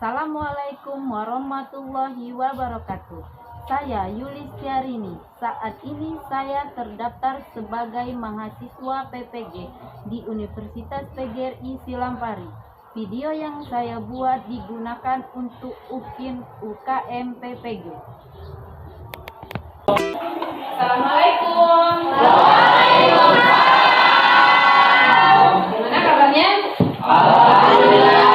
Assalamualaikum warahmatullahi wabarakatuh. Saya Yulistiarini. Saat ini saya terdaftar sebagai mahasiswa PPG di Universitas PGRI Silampari. Video yang saya buat digunakan untuk UKM PPG. Assalamualaikum. Waalaikumsalam. Gimana kabarnya? Alhamdulillah.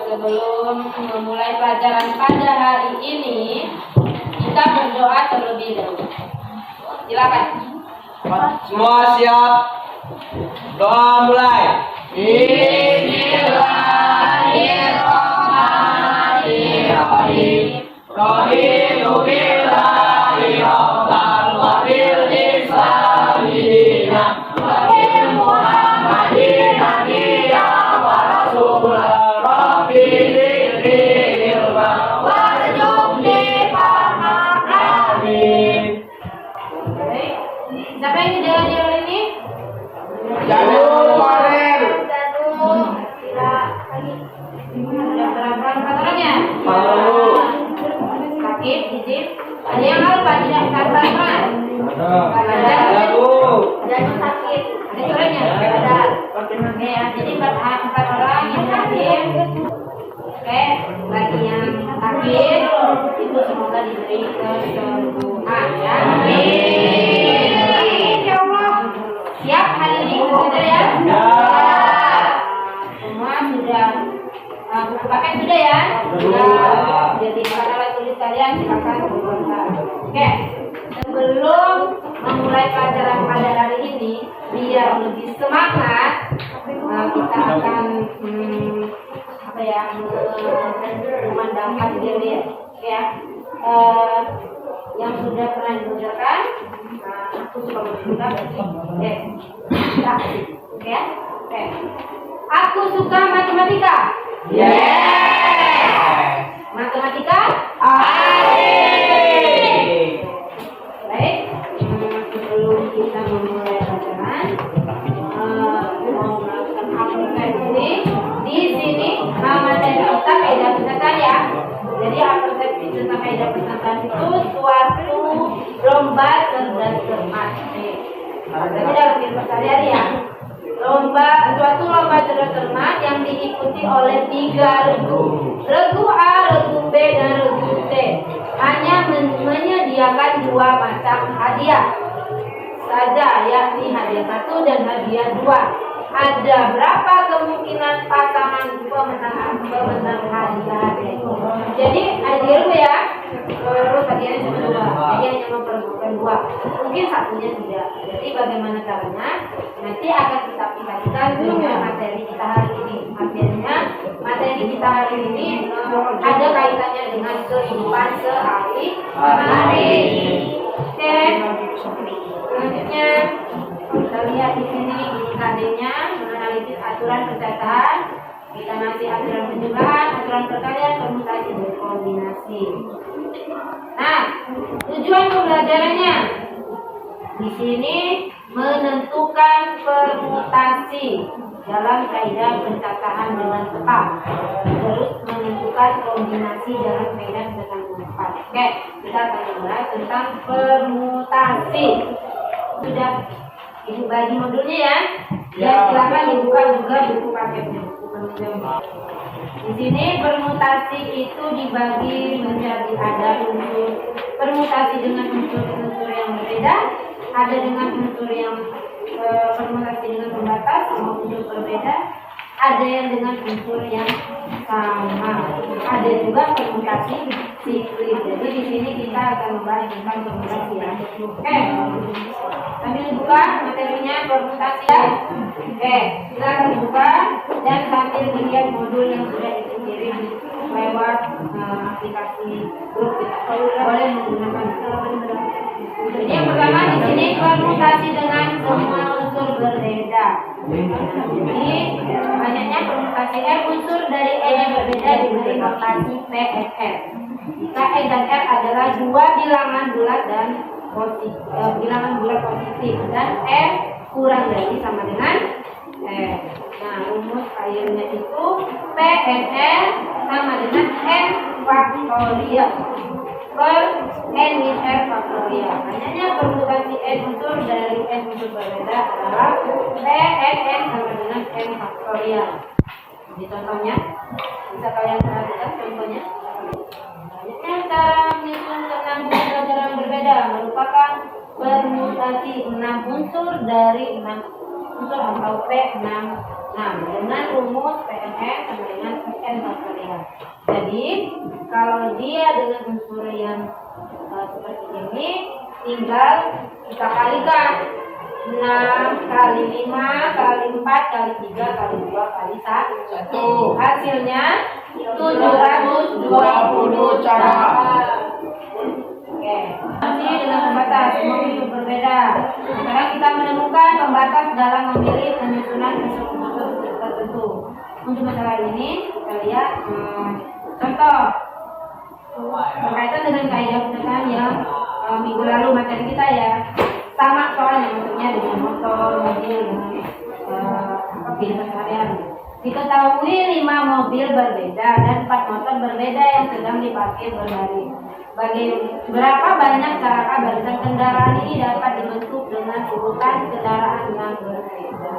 Sebelum memulai pelajaran pada hari ini, kita berdoa terlebih dahulu. Silakan. Semua siap? Doa mulai. Bismillahirrahmanirrahim. Raditu billahi rabban wa bil islami dinan wa bil muhammadin nabiyyan wa rasulan. Siapa yang di jalan ini? Janur Farel. Sudah berapa kantornya? Sakit, izin. Ada yang lupa tidak kantoran? Janur sakit. Ada suratnya? Ada. Oke, jadi 4 orang yang sakit. Oke, bagi yang sakit itu semoga diberi kesembuhan ya. Amin. Ya Allah. Siap hari ini belajar ya? Ya. Semua sudah buku paket sudah ya? Sudah. Jadi para tulis kalian silakan berkomentar. Oke. Sebelum memulai pelajaran pada hari ini, biar lebih semangat, kita akan memandangkan diri ya. Yang sudah pernah dibacakan, aku suka bercerita. Oke ya. Oke. Aku suka matematika. Matematika. Baik. Sebelum kita memulai pelajaran, mau melakukan aplikasi di sini materi kita kaidah persentan ya. Jadi aplikasi tentang kaidah persentan itu suatu lomba cerdas cermat. Jadi dalam kehidupan sehari-hari ya. Suatu lomba cerdas cermat yang diikuti oleh 3 regu. Regu A, regu B, dan regu C. Hanya menyediakan 2 macam hadiah saja, yakni hadiah 1 dan hadiah 2. Ada berapa kemungkinan pasangan pemenang hadiah itu? Jadi hadiah dulu ya, terus hadiahnya cuma 2, hadiahnya memperebutkan 2. Mungkin satunya tidak. Jadi bagaimana caranya? Nanti akan kita aplikasikan dengan materi kita hari ini. Artinya materi kita hari ini ada kaitannya dengan kehidupan sehari-hari. Oke. Selanjutnya kita lihat di sini KD-nya menganalisis aturan percetakan. Kita masih aturan penjumlahan, aturan perkalian, permutasi, dan kombinasi. Nah, tujuan pembelajarannya di sini menentukan permutasi dalam kaidah pencatakan dengan tepat. Terus menentukan kombinasi dalam kaidah pencatakan dengan tepat. Oke, kita akan membahas tentang permutasi. Sudah Ibu bagi modulnya ya. Dan silakan dibuka juga buku paketnya. Di sini permutasi itu dibagi menjadi ada unsur permutasi dengan unsur-unsur yang berbeda, ada dengan unsur yang permutasi dengan pembatas sama unsur berbeda, ada yang dengan unsur yang sama, ada juga permutasi siklis. Jadi di sini kita akan membahas tentang permutasi ya. Oke, sambil dibuka materinya permutasi ya. Oke, silakan dibuka dan sambil melihat modul yang sudah dikirim lewat aplikasi grup kita. Boleh menggunakan. Jadi yang pertama di sini permutasi dengan semua unsur berbeda. Jadi banyaknya permutasi unsur dari E yang berbeda diberi notasi P, F, R. Jika E dan R adalah 2 bilangan bulat dan bilangan bulat positif dan R kurang dari sama dengan Nah, rumus airnya itu PNN sama dengan N faktorial per N min R faktorial. Makanya permutasi N unsur dari N unsur berbeda adalah PNN sama dengan N faktorial. Jadi contohnya, bisa kalian perhatikan contohnya. Banyaknya cara menyusun ke 6 pelajaran berbeda merupakan permutasi 6 unsur dari 6 unsur atau P6 dengan rumus PNN sama dengan N faktorial. Jadi kalau dia dengan unsur yang seperti ini, tinggal kita kalikan 6 kali 5 kali 4 kali 3 kali 2 kali 1. Hasilnya 720 cara. Oke, masih dengan pembatas memilih berbeda. Sekarang kita menemukan pembatas dalam memilih penyusunan unsur tertentu. Untuk masalah ini kita lihat contoh berkaitan dengan kaidah misalkan yang minggu lalu materi kita ya, sama soalnya maksudnya dengan motor, mobil, dengan kehidupan sehari-hari. Diketahui 5 mobil berbeda dan 4 motor berbeda yang sedang diparkir berbaris. Berapa banyak cara barisan kendaraan ini dapat dibentuk dengan urutan kendaraan yang berbeda.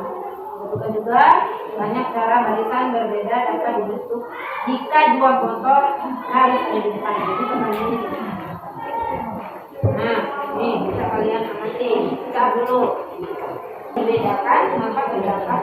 Begitu juga banyak cara barisan berbeda dapat dibentuk jika 2 motor harus ada di depan. Jadi pertanyaannya gitu. Nah, ini bisa kalian amati. Kita dulu dibedakan, maka terdapat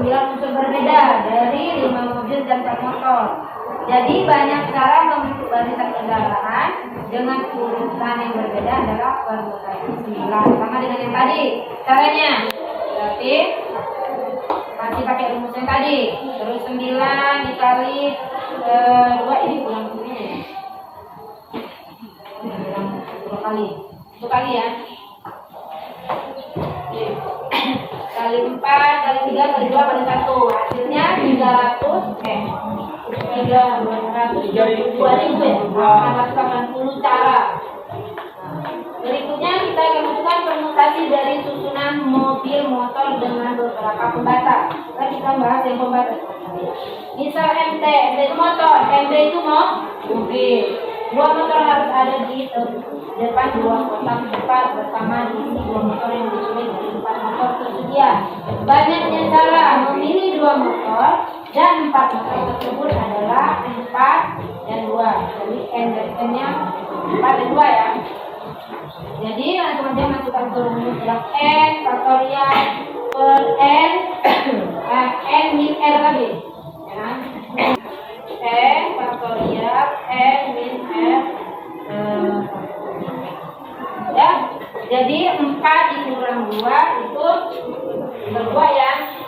9 unsur berbeda dari 5 mobil dan 4 motor. Jadi banyak cara membentuk barisan kendaraan dengan urutan yang berbeda adalah permutasi 9. Sama dengan yang tadi. Caranya berarti masih pakai rumus yang tadi. Terus 9 dikali 2 ini pulang sini ya. 2 kali. 1 kali ya. Kali 4 kali 3 kali 2 kali 1. Hasilnya 332.000 cara. Berikutnya kita akan masukkan permutasi dari susunan mobil motor dengan beberapa pembatas. Kita bahas yang pembatas. Misal MT itu motor, MD itu mobil. 2 motor harus ada di depan 2 kotak cepat bersama diisi 2 motor yang disusun dari 4 motor tersedia. Banyaknya cara memilih 2 motor dan 4 motor tersebut adalah 4 dan 2. Jadi N dan N-nya 4 dan 2 ya. Jadi langsung aja masukkan ke rumus yang N faktorial per N N min R lagi ya. N faktorial N min R ya. Jadi 4 dikurang 2 itu berdua ya.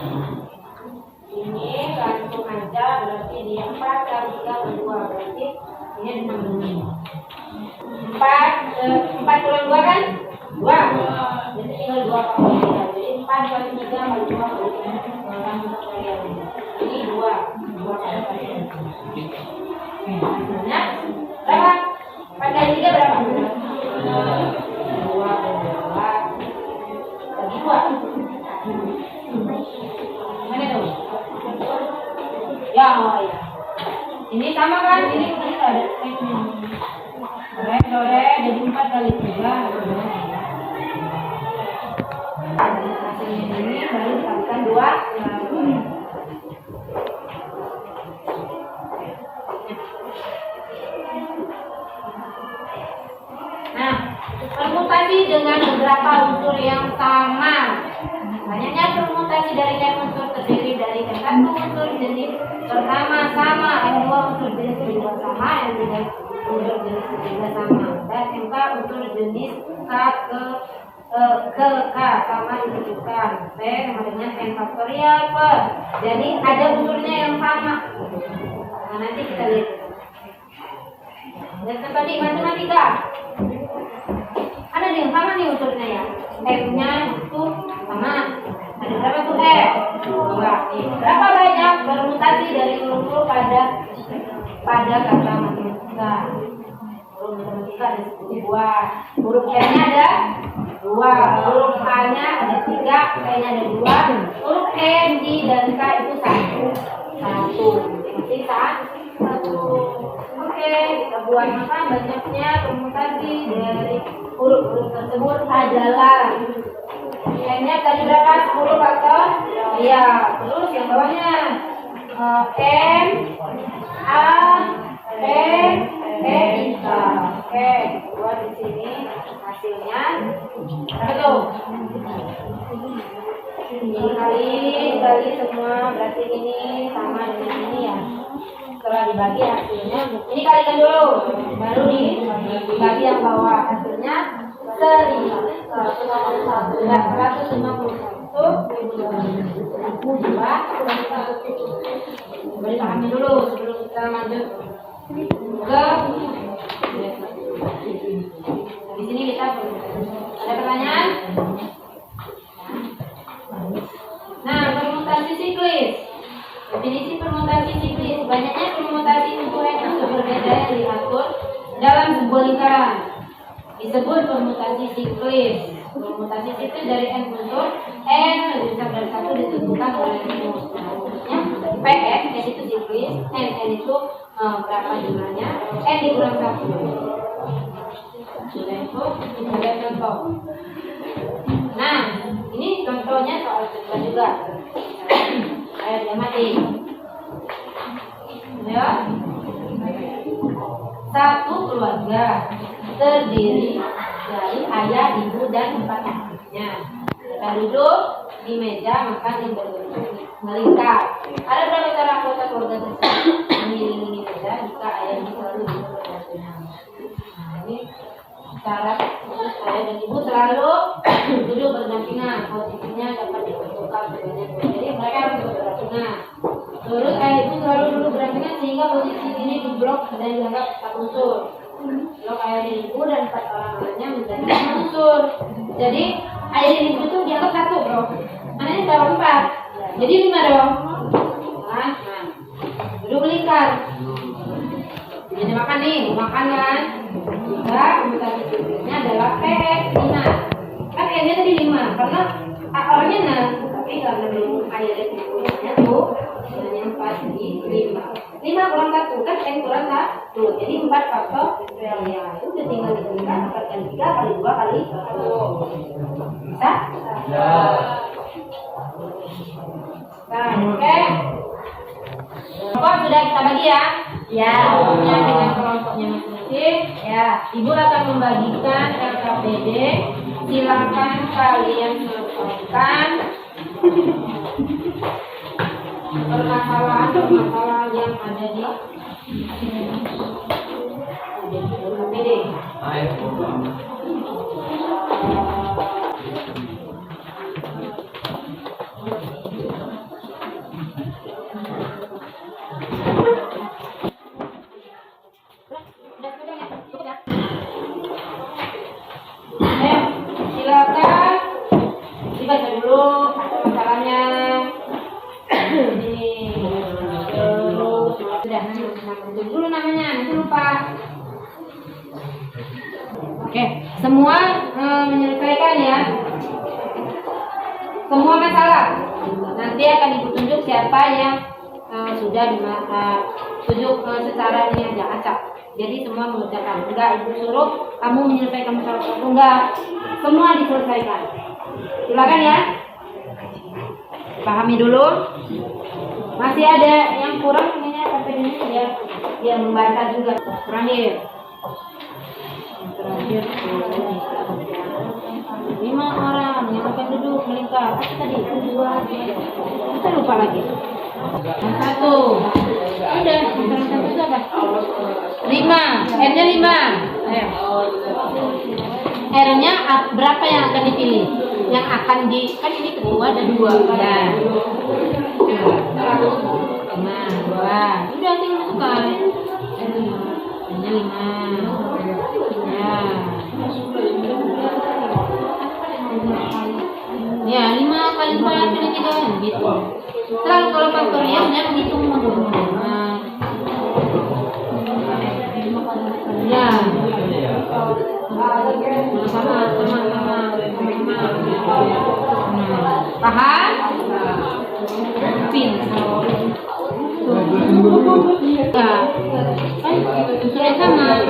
Ini langsung aja berarti di 4 kali 3 kali 2 berarti ini ada 6. 4 kurang 2 kan? 2. Jadi tinggal 2 kali 3. Jadi 4 kali 3 kali 2 kali 3. Ini 2 kali 3. Hasilnya berapa? 4 kali 3 berapa? 2 bagi 2. Mana tuh? Ya, ya. Ini sama kan? Ini ada teknik. Dore, jadi 4 kali 3. Hasilnya ini baru dikalikan 2. Nah, permutasi dengan beberapa unsur yang sama. Banyaknya permutasi dari N unsur terdiri dari N1 unsur jenis pertama sama, N2 unsur jenis kedua sama, N3 unsur jenis ketiga sama, dan N4 unsur jenis K ke K sama ditentukan. P sama dengan N faktorial per. Jadi ada unsurnya yang sama. Nah, nanti kita lihat. Dan tadi matematika. Ada yang sama nih unsurnya ya. F-nya itu sama. Ada berapa tuh F? 2. Berapa banyak permutasi dari unsur pada kata matematika? Huruf matematika ada 2. Huruf M-nya ada 2. 2. Huruf H-nya ada 3, P-nya ada 2. Huruf E, I, dan K itu 1. Masih 1. Oke, kita buat maka banyaknya permutasi dari huruf-huruf tersebut adalah N-nya tadi berapa? 10 atau? Iya. Terus yang bawahnya M, A, N, E, I, K. Oke, buat di sini hasilnya. Apa tuh? Ini kali semua berarti ini sama dengan ini ya. Setelah dibagi hasilnya, ini kalikan dulu, baru dibagi yang bawah hasilnya 151. Beri pahami dulu sebelum kita lanjut ke di sini kita ada pertanyaan. Nah, permutasi siklis. Definisi permutasi siklis, banyaknya permutasi untuk unsur berbeda yang diatur dalam sebuah lingkaran disebut permutasi siklis. Permutasi siklis dari n unsur, n lebih besar dari 1 ditentukan oleh rumus. Maksudnya Pn, n itu siklis, n itu berapa jumlahnya, n dikurang 1. Sudah itu sebagai contoh. Nah, ini contohnya soal kedua juga. Ayatnya mati. Ya. Satu keluarga terdiri dari ayah, ibu, dan 4 anaknya. Kita duduk di meja makan yang melingkar. Ada berapa cara anggota keluarga tersebut mengelilingi meja jika ayah ibu selalu duduk bersama? Nah, ini cara ayah dan ibu selalu duduk berdampingan. Posisinya dapat ditentukan sebanyak 2. Jadi mereka harus duduk berdampingan. Terus ayah ibu selalu duduk berdampingan sehingga posisi ini diblok dan dianggap 4 unsur. Blok ayah dan ibu dan 4 orang anaknya menjadi 5 unsur. Jadi ayah dan ibu itu dianggap 1, bro. Anaknya berapa 4? Jadi 5 dong. Nah, duduk melingkar. Jadi makan nih, makan kan? Juga permutasi siklisnya adalah PS 5. Kan N-nya tadi 5 karena orangnya 6, tapi karena belum ayah dan ibunya tuh hanya 4 jadi 5. 5 kurang 1 kan N kurang 1. Jadi 4 faktor ya itu udah tinggal diberikan 4 kali 3 kali 2 kali 1. Bisa? Ya. Nah, oke. Kelompok sudah kita bagi ya? Ya. Kelompoknya dengan kelompoknya masing-masing. Ya. Ibu akan membagikan LKPD. Silakan kalian selesaikan permasalahan yang ada di LKPD. Silakan dibaca dulu masalahnya. Ini terus sudah tulis dulu namanya, nanti lupa. Oke, semua menyelesaikan ya. Semua masalah. Nanti akan ibu tunjuk siapa yang sudah tunjuk secara ini aja acak. Jadi semua mengerjakan. Enggak ibu suruh kamu menyelesaikan masalah itu, enggak. Semua diselesaikan. Silakan ya. Pahami dulu. Masih ada yang kurang ini sampai ini dia membaca juga. Terakhir 5 orang yang akan duduk melingkar. Apa tadi? 2. Kita lupa lagi. Yang 1. Udah, yang 1 itu apa? 5. N-nya 5. Ayo. R-nya berapa yang akan dipilih? Yang akan kan ini kedua ada 2 ya. 2. Udah tinggal masukkan. N-nya 5. Ya. Ya, 5 kali 4 kali 3 gitu. Selalu kalau faktorialnya menghitung mundur. Ya. Sama. Paham? Pin. Sudah sama.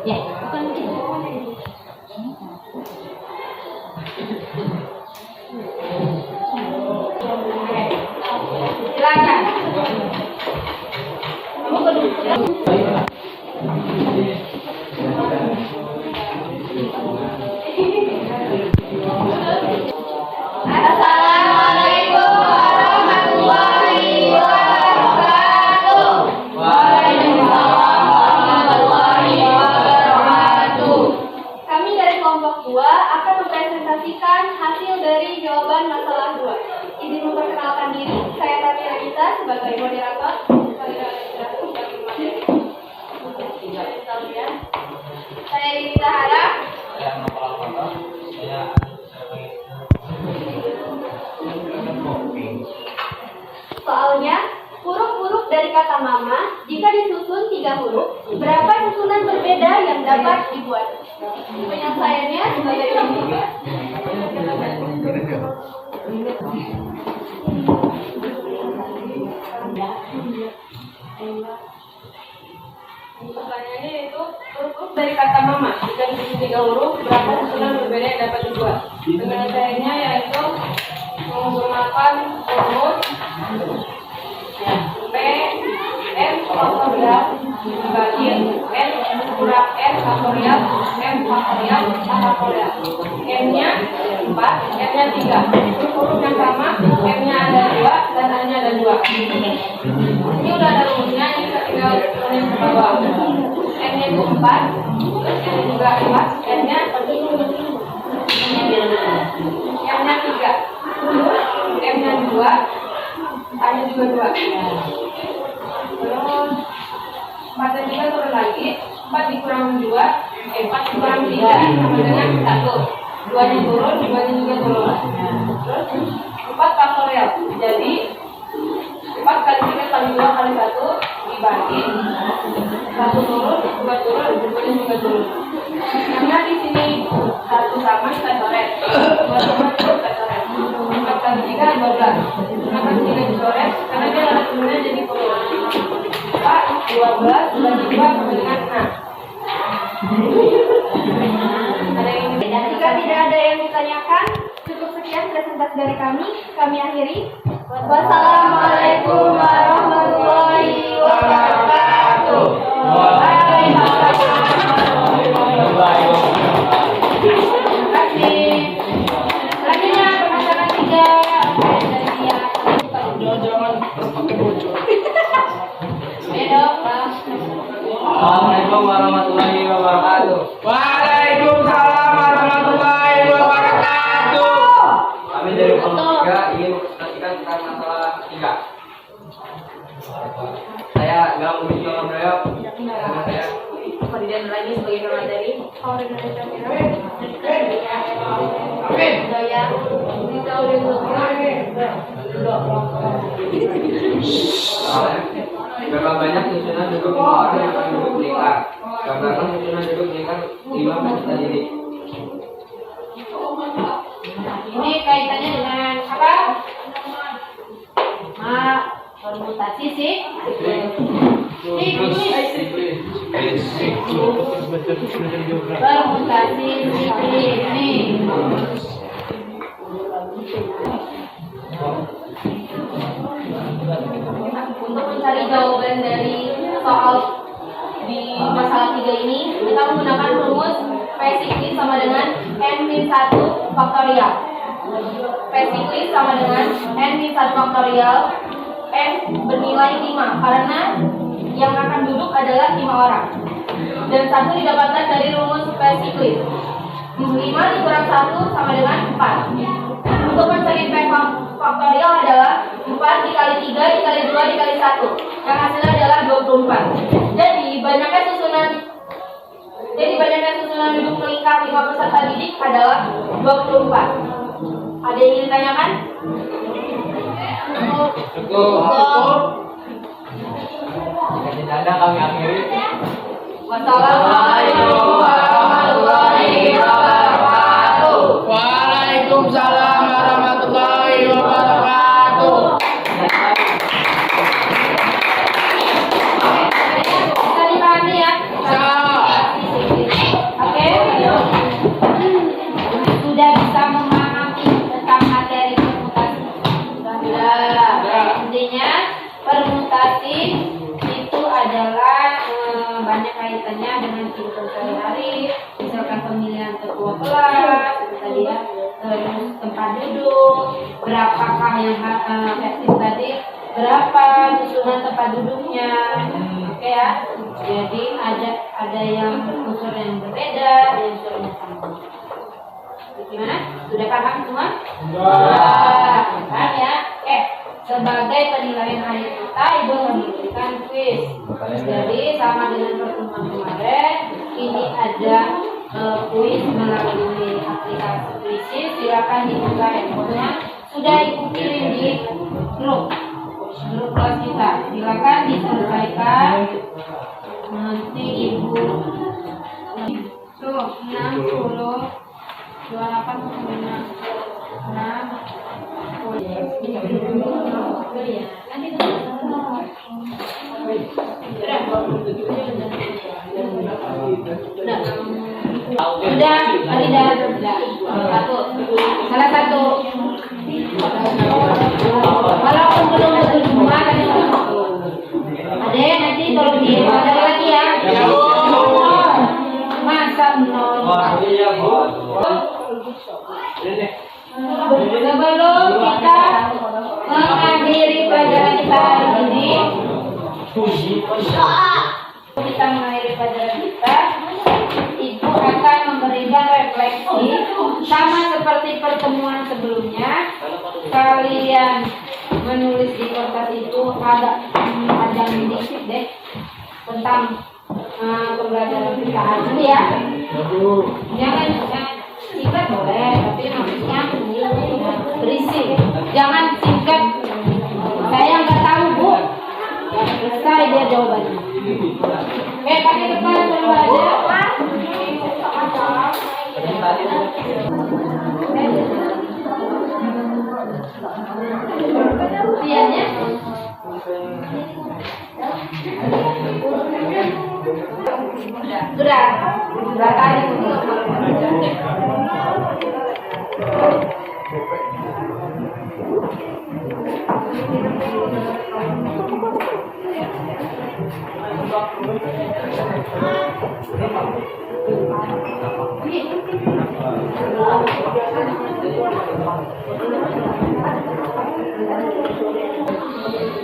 Ya, bukan gitu. Silakan. Kamu kedua. Assalamualaikum warahmatullahi wabarakatuh. Waalaikumsalam warahmatullahi wabarakatuh. Kami dari kelompok 2 akan mempresentasikan hasil dari jawaban masalah 2. Izin memperkenalkan diri, saya Tania Rita sebagai moderator. Saya Rita Hara. Soalnya, huruf-huruf dari kata mama, jika disusun 3 huruf, berapa susunan berbeda yang dapat dibuat? Penyelesaiannya sebagai berikut. Pertanyaannya yaitu huruf-huruf dari kata mama, jika disusun 3 huruf, berapa susunan berbeda yang dapat dibuat? Penyelesaiannya yaitu menggunakan rumus P M faktorial dibagi N kurang N faktorial M faktorial A faktorial. M-nya 4, N-nya 3. Huruf yang sama, M-nya ada 2 dan A-nya ada 2. Ini udah ada rumusnya, ini kita tinggal tulis ke bawah. M-nya itu 4, N-nya juga 4, N-nya M-nya 3. M-nya 2, A-nya juga 2. Terus 4 dan 3 turun lagi. 4 dikurang 2, 4 dikurang 3 sama dengan 1. 2-nya turun, 2-nya juga turun. Terus 4 faktorial. Jadi 4 kali 3 kali 2 kali 1 dibagi 1 turun, 2 turun, 2-nya juga turun. Karena di sini 1 sama kita coret, 2 sama kita coret. 4 kali 3 12. Kenapa 3 dicoret? Karena dia ada turunnya jadi turun. 4, 12, bagi 2 sama dengan 6. Jika tidak ada yang ditanyakan, cukup sekian presentasi dari kami akhiri. Wassalamualaikum warahmatullahi wabarakatuh. Terima kasih. Selanjutnya pemasaran 3. Assalamualaikum warahmatullahi wabarakatuh. Waalaikumsalam warahmatullahi wabarakatuh. Kami dari kelompok 3 ingin mempresentasikan tentang masalah 3. Saya nggak mau bicara beliau. Karena saya Kemudian lagi sebagai materi. berapa banyak susunan duduk orang yang akan duduk melingkar. Karena susunan duduk melingkar 5 peserta didik. Ini kaitannya dengan apa? Permutasi sih. Permutasi ini. Untuk mencari jawaban dari soal di masalah 3 ini, kita menggunakan rumus P sama dengan N-1 faktorial. P sama dengan N-1 faktorial. N bernilai 5 karena yang akan duduk adalah 5 orang. Dan 1 didapatkan dari rumus P. 5 dikurang 1 sama dengan 4. Untuk mencari P faktorial adalah 4 dikali 3 dikali 2 dikali 1. Yang hasilnya adalah 24. Jadi banyaknya susunan duduk melingkar 5 peserta didik adalah 24. Ada yang ingin ditanyakan? Cukup. Jika tidak ada kami akhiri. Wassalamualaikum warahmatullahi wabarakatuh. Waalaikumsalam warahmatullahi wabarakatuh. Bisa dipahami ya? Oke. Sudah bisa memahami tentang materi permutasi? Sudah. Intinya permutasi itu adalah banyak kaitannya dengan kehidupan sehari-hari, misalkan pemilihan ketua kelas, itu tadi ya, terus tempat duduk, berapakah yang efektif tadi, berapa susunan tempat duduknya, oke ya. Jadi ada yang unsur yang berbeda, ada yang unsurnya sama. Gimana? Sudah paham semua? Sudah. Paham ya? Oke. Sebagai penilaian akhir kita, Ibu akan memberikan kuis. Jadi sama dengan pertemuan kemarin, ini ada kuis melalui aplikasi Quizizz. Silakan dibuka handphonenya. Sudah Ibu kirim di grup kelas kita. Silakan diselesaikan. Nanti Ibu tuh 60 28 sudah, salah satu. Walaupun belum berjumpa, Ade nanti tolong dibaca lagi ya. Masa nol. Sebelum kita mengakhiri pelajaran kita hari ini, Ibu akan memberikan refleksi sama seperti pertemuan sebelumnya. Kalian menulis di kertas itu agak panjang dikit deh tentang pembelajaran kita hari ini ya. Jangan singkat boleh, tapi maksudnya berisi. Jangan singkat. Saya nggak tahu Bu. Selesai dia jawabannya. Oke, kaki depan belajar. Lihatnya. Sudah. Silakan.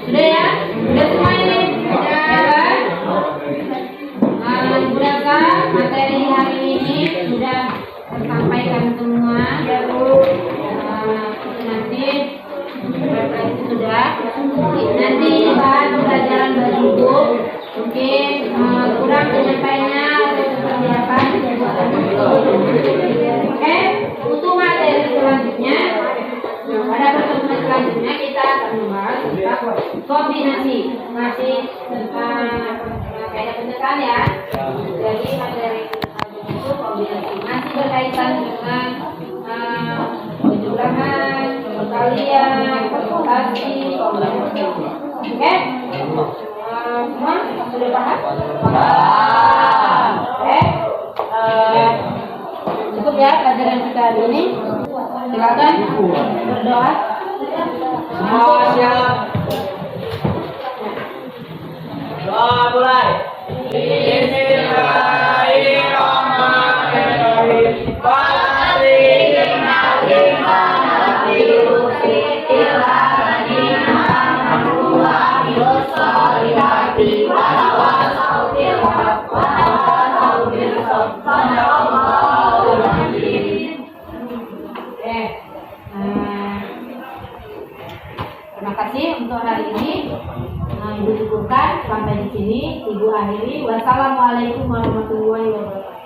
Sudah ya? Sudah semua ini? Mudah-mudahan materi hari ini sudah tersampaikan semua. Nanti refleksi sudah. Nanti bahan pelajaran baru mungkin kurang penyampaiannya atau seperti apa. Oke, untuk materi selanjutnya. Pada pertemuan selanjutnya kita akan membahas tentang kombinasi, masih kayak penyetan ya. Jadi materi itu kombinasi masih berkaitan dengan penjumlahan, perkalian, permutasi, kombinasi. Oke? Semua sudah paham? Paham. Oke? Cukup ya pelajaran kita hari ini. Silakan berdoa. Semua siap. Doa mulai. untuk hari ini Ibu cukupkan sampai di sini. Ibu akhiri. Wassalamualaikum warahmatullahi wabarakatuh.